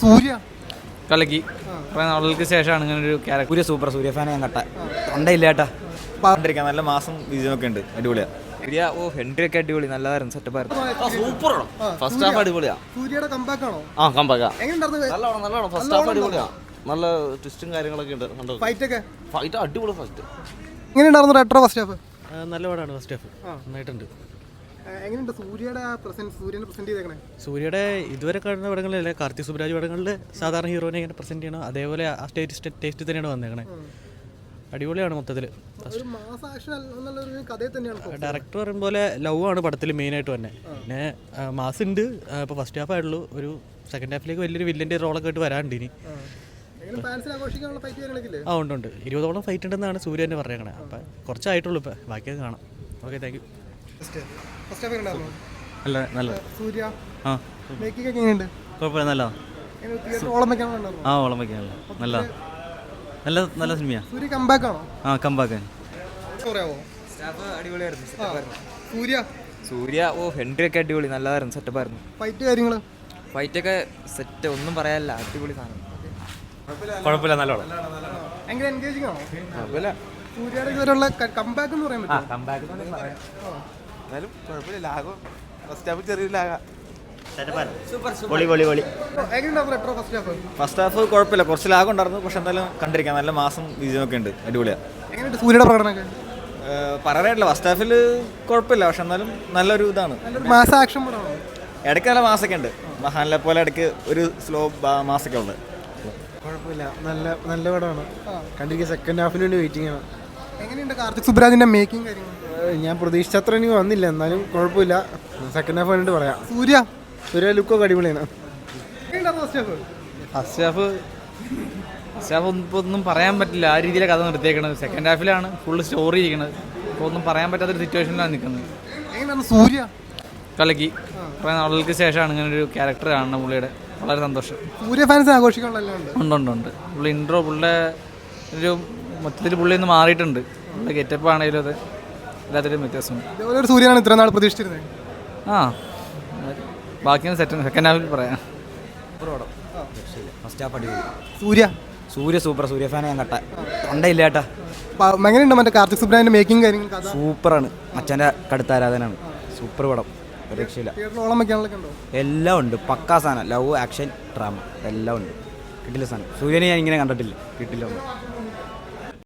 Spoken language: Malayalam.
സൂര്യ കലക്കി കുറെ നാളുകൾക്ക് ശേഷമാണ് ഇങ്ങനെ ഒരു ക്യാരക്ടർ. സൂര്യ സൂപ്പർ, സൂര്യ ഫാൻ ഞാൻ കട്ട തൊണ്ടയില്ല കേട്ടാ. നല്ല മാസം വിജയമൊക്കെ ഉണ്ട്, അടിപൊളിയാ. സൂര്യ ഹെൻറി ഒക്കെ അടിപൊളി, നല്ലതായിരുന്നു, സെറ്റപ്പായിരുന്നു. സൂപ്പറാണ്. ഫസ്റ്റ് ഹാഫ് അടിപൊളിയാ. സൂര്യയുടെ കമ്പാക്ക് ആണോ? ആ കമ്പാക്കാ എങ്ങനെയുണ്ടായിരുന്നു? നല്ലോണം ഫസ്റ്റ് ഹാഫ് അടിപൊളിയാ. നല്ല ട്വിസ്റ്റും കാര്യങ്ങളൊക്കെ ഉണ്ട്. ഫൈറ്റ് അടിപൊളി. ഫസ്റ്റ് എങ്ങനെയുണ്ടായിരുന്നു റെട്രോ ഫസ്റ്റ് ഹാഫ്? നല്ല പടമാണ് ഫസ്റ്റ് ഹാഫ്, നന്നായിട്ടുണ്ട്. എങ്ങനെയുണ്ട് സൂര്യയുടെ പ്രസന്റ് ചെയ്തേക്കണേ? സൂര്യയുടെ ഇതുവരെ കാണുന്ന പടങ്ങളിലല്ലേ, കാർത്തിക് സുബ്രാജ് പടങ്ങളിൽ സാധാരണ ഹീറോനെ ഇങ്ങനെ പ്രസന്റ് ചെയ്യണം, അതേപോലെ ആ ടേസ്റ്റ് തന്നെയാണ് വന്നേക്കണേ. അടിപൊളിയാണ് മൊത്തത്തിൽ. ഡയറക്ടർ പറയും പോലെ ലവ് ആണ് പടത്തിൽ മെയിനായിട്ട് തന്നെ. പിന്നെ മാസ് ഉണ്ട്. ഇപ്പോൾ ഫസ്റ്റ് ഹാഫ് ആയിട്ടുള്ളൂ, ഒരു സെക്കൻഡ് ഹാഫിലേക്ക് വലിയൊരു വില്ലൻ്റെ റോളൊക്കെ ആയിട്ട് വരാണ്ട് ഇനി. ആ ഉണ്ട് 20ഓളം ഫൈറ്റ് ഉണ്ടെന്നാണ് സൂര്യ തന്നെ പറഞ്ഞേക്കണേ. അപ്പം കുറച്ചായിട്ടുള്ളൂ, ഇപ്പം ബാക്കിയൊക്കെ കാണാം. Okay, thank you. നല്ല നല്ല സൂര്യ ആ കുഴപ്പമില്ല, നല്ല ആ ഓളം വയ്ക്കാനല്ല നല്ല നല്ല നല്ല സിനിമയാണ്. സൂര്യ കമ്പാക്ക് ആണോ? ആ കമ്പാക്കാൻ അടിപൊളിയായിരുന്നു. സൂര്യ ഹെൻറി ഒക്കെ അടിപൊളി, നല്ലതായിരുന്നു, സെറ്റപ്പായിരുന്നു. ഫൈറ്റ് കാര്യങ്ങള് ഫൈറ്റൊക്കെ സെറ്റ്, ഒന്നും പറയാനില്ല, അടിപൊളി സാധനം. കുഴപ്പമില്ല, നല്ലോണം. ഭയങ്കര എൻഗേജിംഗ് ആണോ? സൂര്യയുടെ ഇതുവരെയുള്ള കമ്പാക്ക് എന്ന് പറയാൻ പറ്റും. എന്നാലും കുഴപ്പമില്ല, ലാഗോ ഫസ്റ്റ് ഹാഫ് ചെറിയൊരു ലാഗാ. ഫസ്റ്റ് ഹാഫ് കുഴപ്പമില്ല, കുറച്ച് ലാഗ് ഉണ്ടായിരുന്നു. പക്ഷെ എന്തായാലും കണ്ടിരിക്കാം, നല്ല മാസം വിജയമൊക്കെ ഉണ്ട്, അടിപൊളിയാ. എങ്ങനെയുണ്ട് സൂര്യയുടെ പ്രകടനമൊക്കെ? പറയാനായിട്ടില്ല, ഫസ്റ്റ് ഹാഫിൽ കുഴപ്പമില്ല, പക്ഷെ എന്നാലും നല്ലൊരു ഇതാണ്. മാസ് ആക്ഷൻ പടമാണോ? ഇടയ്ക്ക് നല്ല മാസൊക്കെ ഉണ്ട്, മഹാനിലെ പോലെ ഇടയ്ക്ക് ഒരു സ്ലോ മാസൊക്കെ ഉണ്ട്. കുഴപ്പമില്ല, നല്ല പടമാണ്. കണ്ടിരിക്കുക, സെക്കൻഡ് ഹാഫിന് വേണ്ടി വെയിറ്റിംഗ് ആണ്. എങ്ങനെയുണ്ട് കാർത്തിക് സുബ്രാജിന്റെ മേക്കിംഗ് കാര്യങ്ങൾ? ഞാൻ പ്രതീക്ഷിച്ചത്ര എനിക്ക് വന്നില്ല, എന്നാലും കുഴപ്പമില്ല. സെക്കൻഡ് ഹാഫ് വേണ്ടിട്ട് പറയാം. സൂര്യ ലുക്കൊക്കെ അടിപൊളിയാണ്. ഫസ്റ്റ് ഹാഫ് ഒന്നും പറയാൻ പറ്റില്ല, ആ രീതിയിലെ കഥ നിർത്തിയേക്കണത്. സെക്കൻഡ് ഹാഫിലാണ് ഫുൾ സ്റ്റോറി ഇരിക്കണത്. അപ്പോൾ ഒന്നും പറയാൻ പറ്റാത്തൊരു സിറ്റുവേഷനിലാണ് നിൽക്കുന്നത്. സൂര്യ കലക്കി കുറെ നാളുകൾക്ക് ശേഷമാണ് ഇങ്ങനെ ഒരു ക്യാരക്ടർ കാണുന്നത്. പുള്ളിയുടെ വളരെ സന്തോഷം. സൂര്യ ഫാൻസ് ആഘോഷിക്കാനുള്ള ഉണ്ട്. പുള്ളി ഇൻട്രോ, പുള്ളിയുടെ ഒരു മൊത്തത്തിൽ പുള്ളി ഒന്ന് മാറിയിട്ടുണ്ട്. പുള്ളിയുടെ ഗെറ്റപ്പ് ആണെങ്കിലും അത് എല്ലാത്തിലും വ്യത്യാസമുണ്ട്. സൂര്യനാണ് ഇത്ര നാൾ പ്രതീക്ഷിച്ചിരുന്നത്. ആ ബാക്കി സെക്കൻഡ് ഹാഫിൽ പറയാം. ഫസ്റ്റ് ഹാഫ് അടിപൊളി. സൂര്യ സൂപ്പർ, സൂര്യ ഫാൻ ഞാൻ കട്ട തൊണ്ടയില്ല കേട്ടാ. എങ്ങനെയുണ്ട് മറ്റേ കാർത്തിക് സുബ്രാജിന്റെ മേക്കിംഗ് കാര്യങ്ങൾ? സൂപ്പറാണ്, അച്ഛൻ്റെ കടുത്ത ആരാധനാണ്. സൂപ്പർ പടം, രക്ഷയില്ല. എല്ലാം ഉണ്ട്, പക്കാ സാധനം. ലവ്, ആക്ഷൻ, ഡ്രാമ എല്ലാം ഉണ്ട്. കിട്ടില്ല സാധനം. സൂര്യനെ ഞാൻ ഇങ്ങനെ കണ്ടിട്ടില്ല, കിട്ടില്ല.